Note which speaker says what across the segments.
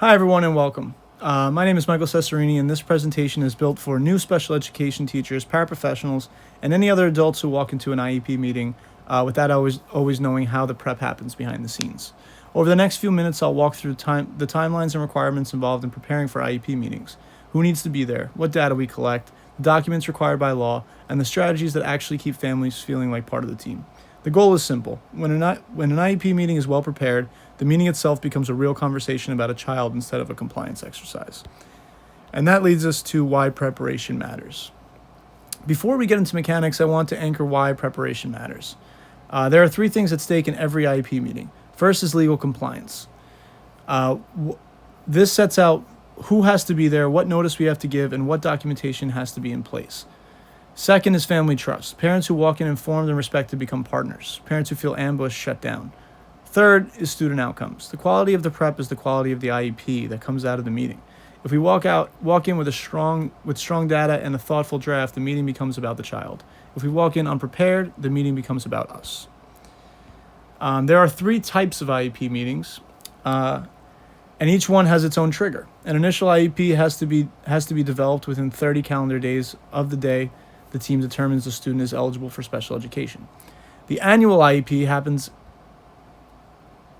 Speaker 1: Hi, everyone, and welcome. My name is Michael Cesarini, and this presentation is built for new special education teachers, paraprofessionals, and any other adults who walk into an IEP meeting without always knowing how the prep happens behind the scenes. Over the next few minutes, I'll walk through the timelines and requirements involved in preparing for IEP meetings, who needs to be there, what data we collect, the documents required by law, and the strategies that actually keep families feeling like part of the team. The goal is simple. When an IEP meeting is well prepared, the meeting itself becomes a real conversation about a child instead of a compliance exercise. And that leads us to why preparation matters. Before we get into mechanics, I want to anchor why preparation matters. There are three things at stake in every IEP meeting. First is legal compliance. This sets out who has to be there, what notice we have to give, and what documentation has to be in place. Second is family trust. Parents who walk in informed and respected become partners. Parents who feel ambushed shut down. Third is student outcomes. The quality of the prep is the quality of the IEP that comes out of the meeting. If we walk in with strong data and a thoughtful draft, the meeting becomes about the child. If we walk in unprepared, the meeting becomes about us. There are three types of IEP meetings, and each one has its own trigger. An initial IEP has to be developed within 30 calendar days of the day the team determines the student is eligible for special education. The annual IEP happens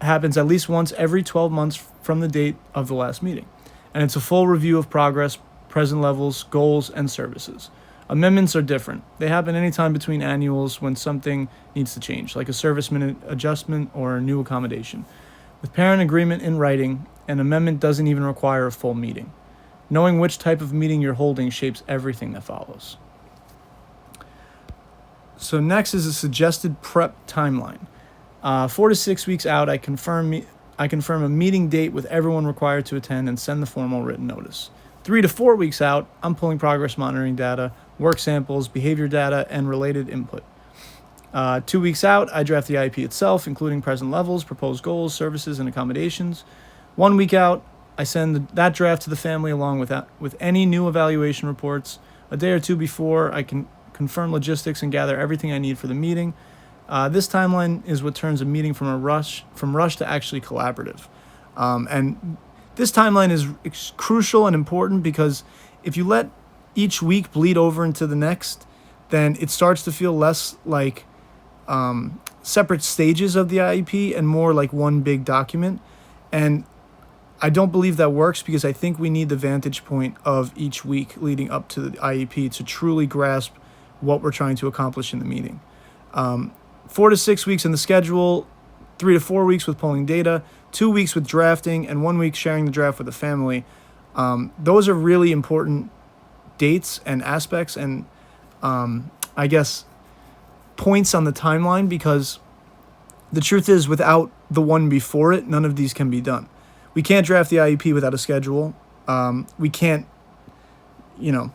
Speaker 1: at least once every 12 months from the date of the last meeting, and it's a full review of progress, present levels, goals, and services. Amendments are different. They happen anytime between annuals when something needs to change, like a service minute adjustment or a new accommodation. With parent agreement in writing, an amendment doesn't even require a full meeting. Knowing which type of meeting you're holding shapes everything that follows. So next is a suggested prep timeline. 4 to 6 weeks out, I confirm a meeting date with everyone required to attend and send the formal written notice. 3 to 4 weeks out, I'm pulling progress monitoring data, work samples, behavior data, and related input. 2 weeks out, I draft the IEP itself, including present levels, proposed goals, services, and accommodations. 1 week out, I send that draft to the family along with any new evaluation reports. A day or two before, I can confirm logistics and gather everything I need for the meeting. This timeline is what turns a meeting from rush to actually collaborative. And this timeline is crucial and important because if you let each week bleed over into the next, then it starts to feel less like separate stages of the IEP and more like one big document. And I don't believe that works because I think we need the vantage point of each week leading up to the IEP to truly grasp what we're trying to accomplish in the meeting. 4 to 6 weeks in the schedule, 3 to 4 weeks with pulling data, 2 weeks with drafting, and 1 week sharing the draft with the family. Those are really important dates and aspects and, I guess, points on the timeline because the truth is without the one before it, none of these can be done. We can't draft the IEP without a schedule. We can't,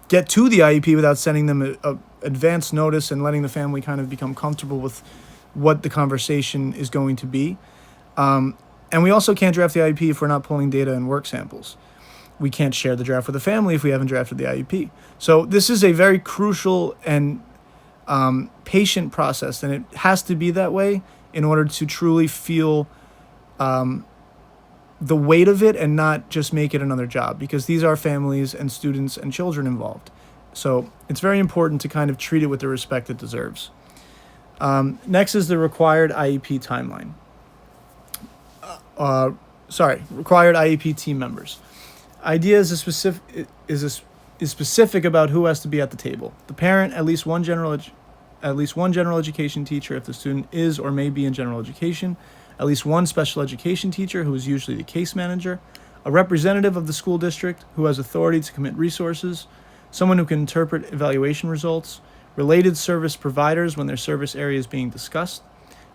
Speaker 1: get to the IEP without sending them a advance notice and letting the family kind of become comfortable with what the conversation is going to be. And we also can't draft the IEP if we're not pulling data and work samples. We can't share the draft with the family if we haven't drafted the IEP. So this is a very crucial and patient process, and it has to be that way in order to truly feel the weight of it and not just make it another job, because these are families and students and children involved. So it's very important to kind of treat it with the respect it deserves. Next is the required IEP timeline. Required IEP team members. Idea is specific about who has to be at the table. The parent, at least one general education teacher if the student is or may be in general education, at least one special education teacher who is usually the case manager, a representative of the school district who has authority to commit resources, someone who can interpret evaluation results, related service providers when their service area is being discussed,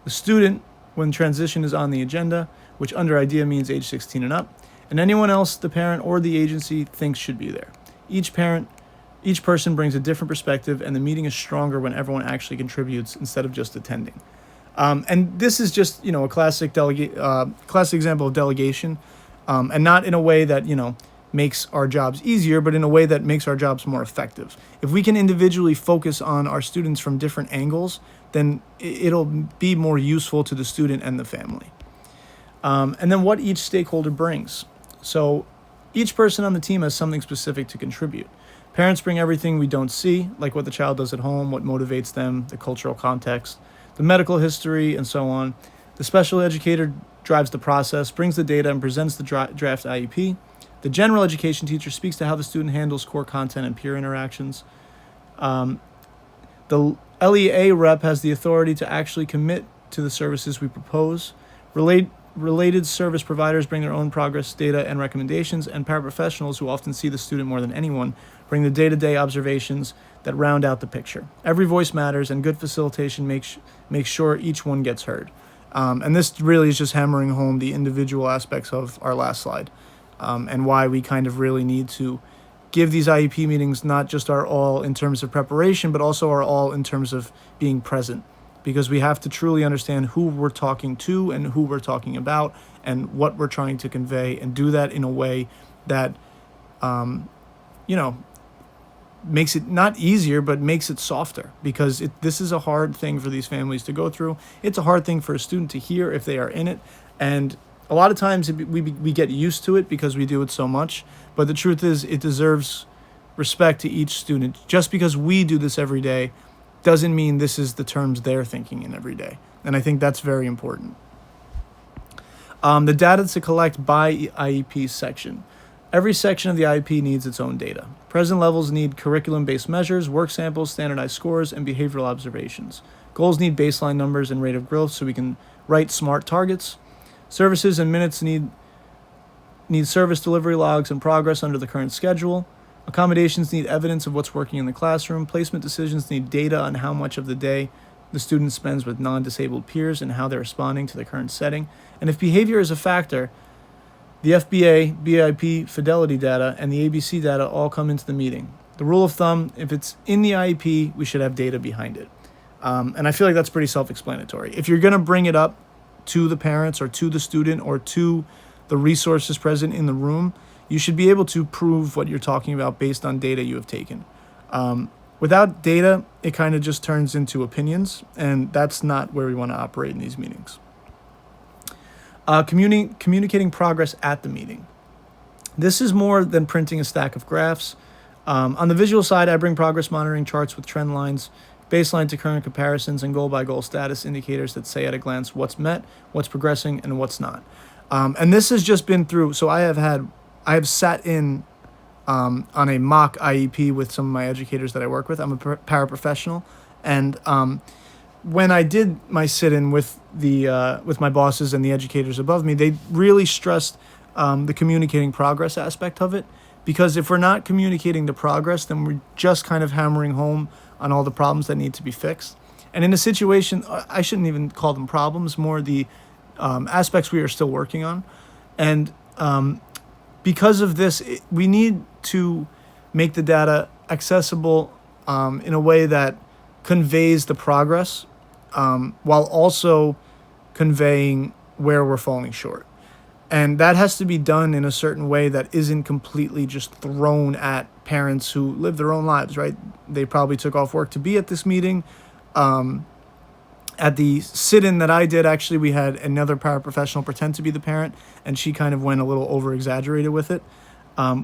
Speaker 1: the student when transition is on the agenda, which under IDEA means age 16 and up, and anyone else the parent or the agency thinks should be there. Each person brings a different perspective, and the meeting is stronger when everyone actually contributes instead of just attending. And this is just, a classic example of delegation, and not in a way that, makes our jobs easier, but in a way that makes our jobs more effective. If we can individually focus on our students from different angles, then it'll be more useful to the student and the family. And then what each stakeholder brings. So each person on the team has something specific to contribute. Parents bring everything we don't see, like what the child does at home, what motivates them, the cultural context, the medical history, and so on. The special educator drives the process, brings the data, and presents the draft IEP. The general education teacher speaks to how the student handles core content and peer interactions. The LEA rep has the authority to actually commit to the services we propose. Related service providers bring their own progress data and recommendations, and paraprofessionals, who often see the student more than anyone, bring the day-to-day observations that round out the picture. Every voice matters, and good facilitation makes sure each one gets heard. And this really is just hammering home the individual aspects of our last slide, and why we kind of really need to give these IEP meetings not just our all in terms of preparation, but also our all in terms of being present. Because we have to truly understand who we're talking to and who we're talking about and what we're trying to convey, and do that in a way that, makes it not easier, but makes it softer. Because this is a hard thing for these families to go through. It's a hard thing for a student to hear if they are in it. And a lot of times we get used to it because we do it so much. But the truth is, it deserves respect to each student. Just because we do this every day doesn't mean this is the terms they're thinking in every day. And I think that's very important. The data to collect by IEP section. Every section of the IEP needs its own data. Present levels need curriculum-based measures, work samples, standardized scores, and behavioral observations. Goals need baseline numbers and rate of growth so we can write SMART targets. Services and minutes need service delivery logs and progress under the current schedule. Accommodations need evidence of what's working in the classroom. Placement decisions need data on how much of the day the student spends with non-disabled peers and how they're responding to the current setting. And if behavior is a factor, the FBA, BIP, fidelity data, and the ABC data all come into the meeting. The rule of thumb, if it's in the IEP, we should have data behind it. And I feel like that's pretty self-explanatory. If you're going to bring it up to the parents or to the student or to the resources present in the room, you should be able to prove what you're talking about based on data you have taken. Without data, it kind of just turns into opinions, and that's not where we want to operate in these meetings. Communicating progress at the meeting. This is more than printing a stack of graphs. On the visual side, I bring progress monitoring charts with trend lines, baseline to current comparisons, and goal-by-goal status indicators that say at a glance what's met, what's progressing, and what's not. And this has just been through, so I have sat in on a mock IEP with some of my educators that I work with. I'm a paraprofessional, and when I did my sit-in with my bosses and the educators above me, they really stressed the communicating progress aspect of it. Because if we're not communicating the progress, then we're just kind of hammering home on all the problems that need to be fixed. And in a situation, I shouldn't even call them problems, more the aspects we are still working on. And because of this, we need to make the data accessible in a way that conveys the progress while also conveying where we're falling short. And that has to be done in a certain way that isn't completely just thrown at parents who live their own lives, right? They probably took off work to be at this meeting. At the sit-in that I did, actually, we had another paraprofessional pretend to be the parent, and she kind of went a little over-exaggerated with it,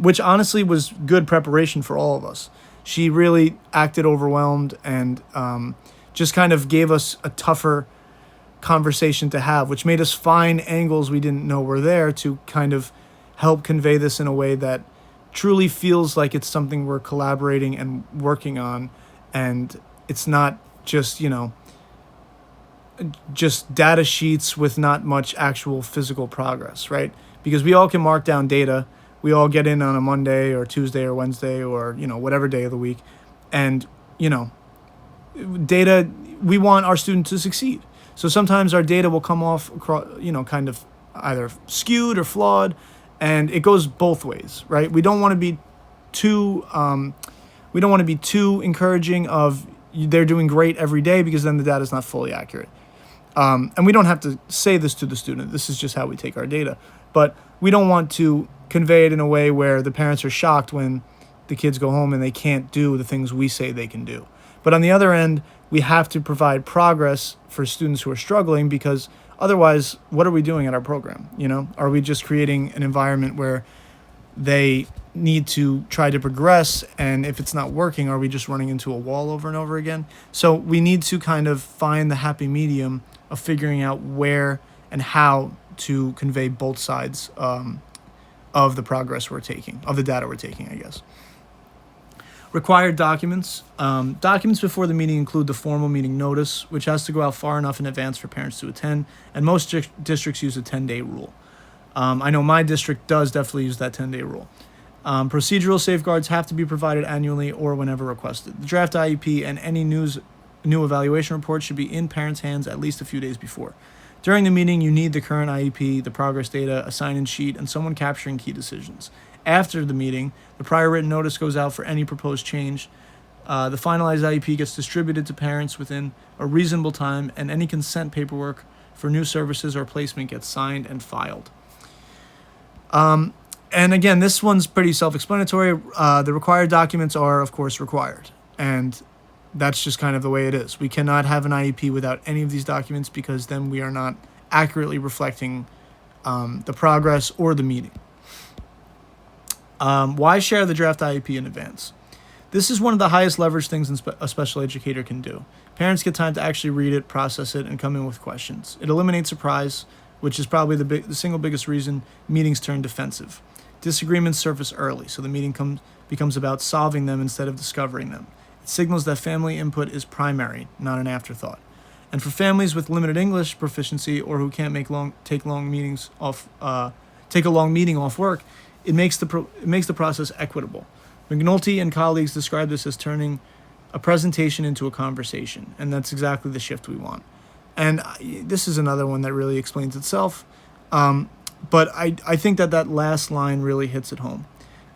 Speaker 1: which honestly was good preparation for all of us. She really acted overwhelmed and just kind of gave us a tougher conversation to have, which made us find angles we didn't know were there to kind of help convey this in a way that truly feels like it's something we're collaborating and working on, and it's not just, just data sheets with not much actual physical progress, right? Because we all can mark down data. We all get in on a Monday or Tuesday or Wednesday or, whatever day of the week. And, data, we want our student to succeed. So sometimes our data will come off, kind of either skewed or flawed, and it goes both ways, right? We don't want to be too encouraging of they're doing great every day, because then the data is not fully accurate. And we don't have to say this to the student. This is just how we take our data. But we don't want to convey it in a way where the parents are shocked when the kids go home and they can't do the things we say they can do. But on the other end, we have to provide progress for students who are struggling, because Otherwise, what are we doing at our program? Are we just creating an environment where they need to try to progress, and if it's not working, are we just running into a wall over and over again? So we need to kind of find the happy medium of figuring out where and how to convey both sides of the progress we're taking, of the data we're taking, I guess. Required documents. Documents before the meeting include the formal meeting notice, which has to go out far enough in advance for parents to attend, and most districts use a 10-day rule. I know my district does definitely use that 10-day rule. Procedural safeguards have to be provided annually or whenever requested. The draft IEP and any new evaluation report should be in parents' hands at least a few days before. During the meeting, you need the current IEP, the progress data, a sign-in sheet, and someone capturing key decisions. After the meeting, the prior written notice goes out for any proposed change. The finalized IEP gets distributed to parents within a reasonable time, and any consent paperwork for new services or placement gets signed and filed. And again, this one's pretty self-explanatory. The required documents are, of course, required. And that's just kind of the way it is. We cannot have an IEP without any of these documents because then we are not accurately reflecting the progress or the meeting. Why share the draft IEP in advance? This is one of the highest leverage things a special educator can do. Parents get time to actually read it, process it, and come in with questions. It eliminates surprise, which is probably the single biggest reason meetings turn defensive. Disagreements surface early, so the meeting becomes about solving them instead of discovering them. It signals that family input is primary, not an afterthought. And for families with limited English proficiency or who can't take a long meeting off work, it makes the process equitable. McNulty and colleagues describe this as turning a presentation into a conversation, and that's exactly the shift we want. And this is another one that really explains itself, but I think that last line really hits it home.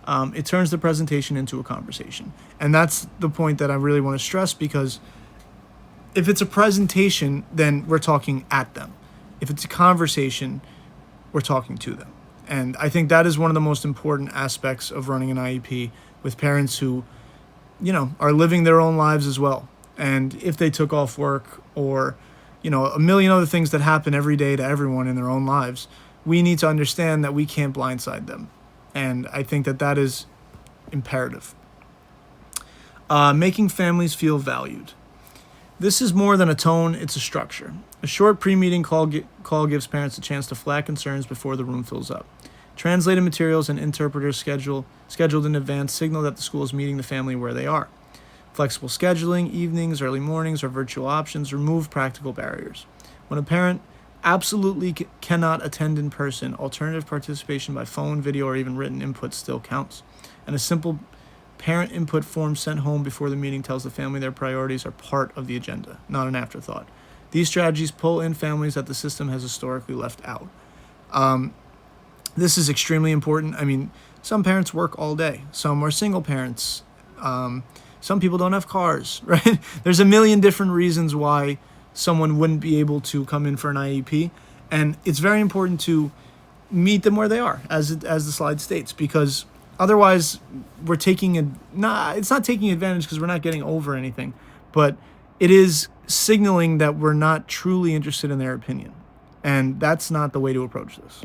Speaker 1: It turns the presentation into a conversation, and that's the point that I really want to stress, because if it's a presentation, then we're talking at them. If it's a conversation, we're talking to them. And I think that is one of the most important aspects of running an IEP with parents who, are living their own lives as well. And if they took off work or, a million other things that happen every day to everyone in their own lives, we need to understand that we can't blindside them. And I think that is imperative. Making families feel valued. This is more than a tone, it's a structure. A short pre-meeting call gives parents a chance to flag concerns before the room fills up. Translated materials and interpreters scheduled in advance signal that the school is meeting the family where they are. Flexible scheduling, evenings, early mornings, or virtual options remove practical barriers. When a parent absolutely cannot attend in person, alternative participation by phone, video, or even written input still counts. And a simple parent input form sent home before the meeting tells the family their priorities are part of the agenda, not an afterthought. These strategies pull in families that the system has historically left out. This is extremely important. I mean, some parents work all day. Some are single parents. Some people don't have cars, right? There's a million different reasons why someone wouldn't be able to come in for an IEP. And it's very important to meet them where they are, as the slide states, because otherwise we're it's not taking advantage because we're not getting over anything, but it is signaling that we're not truly interested in their opinion. And that's not the way to approach this.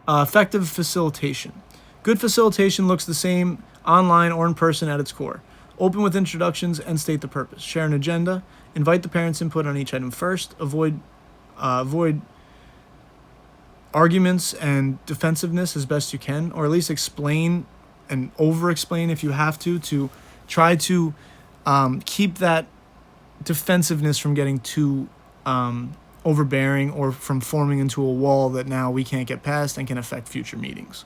Speaker 1: Effective facilitation. Good facilitation looks the same online or in person at its core. Open with introductions and state the purpose. Share an agenda. Invite the parents' input on each item first. Avoid arguments and defensiveness as best you can, or at least explain and over-explain if you have to try to keep that defensiveness from getting too overbearing or from forming into a wall that now we can't get past and can affect future meetings.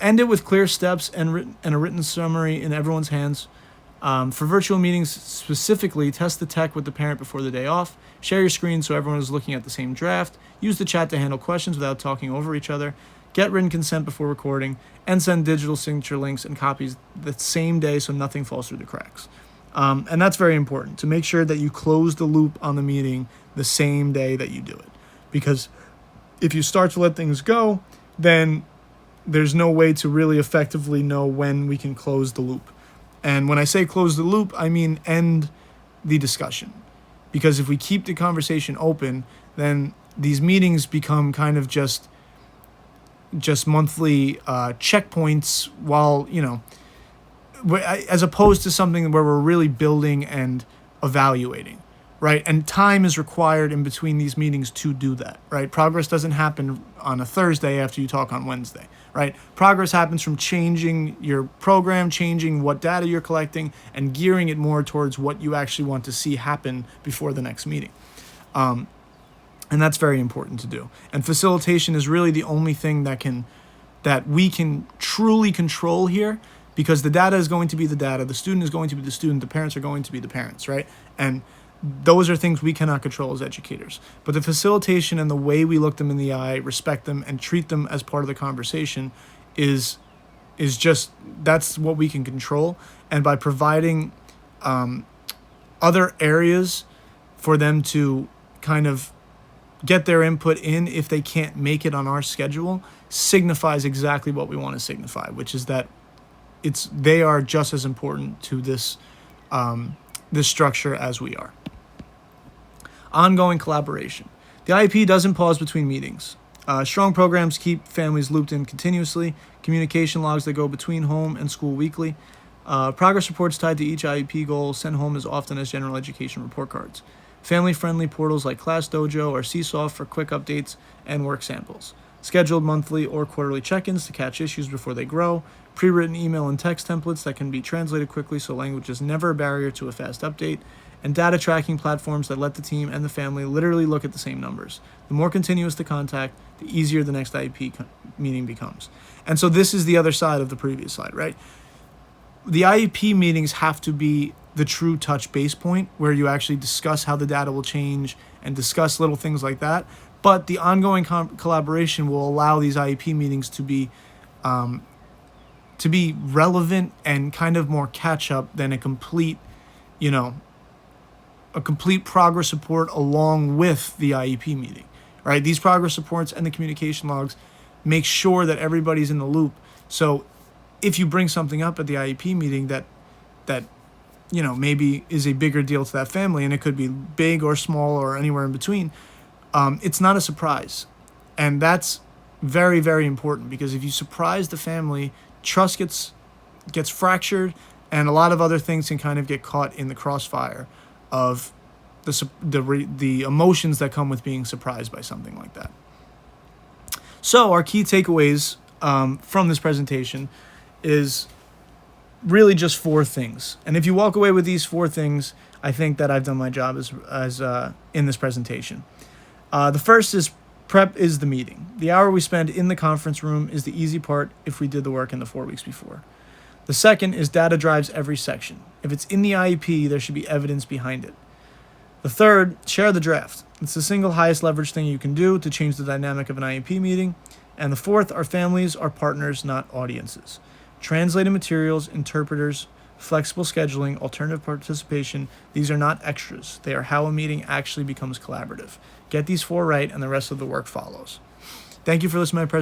Speaker 1: End it with clear steps and a written summary in everyone's hands. For virtual meetings specifically, test the tech with the parent before the day off. Share your screen so everyone is looking at the same draft. Use the chat to handle questions without talking over each other. Get written consent before recording. And send digital signature links and copies the same day so nothing falls through the cracks. And that's very important, to make sure that you close the loop on the meeting the same day that you do it. Because if you start to let things go, then there's no way to really effectively know when we can close the loop. And when I say close the loop, I mean end the discussion. Because if we keep the conversation open, then these meetings become kind of just monthly checkpoints, while, as opposed to something where we're really building and evaluating, right? And time is required in between these meetings to do that, right? Progress doesn't happen on a Thursday after you talk on Wednesday, right? Progress happens from changing your program, changing what data you're collecting, and gearing it more towards what you actually want to see happen before the next meeting. And that's very important to do. And facilitation is really the only thing that we can truly control here, because the data is going to be the data, the student is going to be the student, the parents are going to be the parents, right? And those are things we cannot control as educators. But the facilitation and the way we look them in the eye, respect them, and treat them as part of the conversation is just, that's what we can control. And by providing other areas for them to kind of get their input in if they can't make it on our schedule, signifies exactly what we want to signify, which is that they are just as important to this structure as we are. Ongoing collaboration. The IEP doesn't pause between meetings. Strong programs keep families looped in continuously. Communication logs that go between home and school weekly. Progress reports tied to each IEP goal sent home as often as general education report cards. Family-friendly portals like Class Dojo or Seesaw for quick updates and work samples. Scheduled monthly or quarterly check-ins to catch issues before they grow. Pre-written email and text templates that can be translated quickly so language is never a barrier to a fast update. And data tracking platforms that let the team and the family literally look at the same numbers. The more continuous the contact, the easier the next IEP meeting becomes. And so this is the other side of the previous slide, right? The IEP meetings have to be the true touch base point where you actually discuss how the data will change and discuss little things like that. But the ongoing collaboration will allow these IEP meetings to be relevant and kind of more catch up than a complete progress report along with the IEP meeting, right? These progress reports and the communication logs make sure that everybody's in the loop. So if you bring something up at the IEP meeting that maybe is a bigger deal to that family, and it could be big or small or anywhere in between, it's not a surprise. And that's very, very important, because if you surprise the family, trust gets fractured, and a lot of other things can kind of get caught in the crossfire of the emotions that come with being surprised by something like that. So our key takeaways from this presentation is really just 4 things. And if you walk away with these 4 things, I think that I've done my job as in this presentation. The first is prep is the meeting. The hour we spend in the conference room is the easy part if we did the work in the 4 weeks before. The second is data drives every section. If it's in the IEP, there should be evidence behind it. The third, share the draft. It's the single highest leverage thing you can do to change the dynamic of an IEP meeting. And the fourth, our families are partners, not audiences. Translated materials, interpreters, flexible scheduling, alternative participation, these are not extras. They are how a meeting actually becomes collaborative. Get these 4 right, and the rest of the work follows. Thank you for listening to my presentation.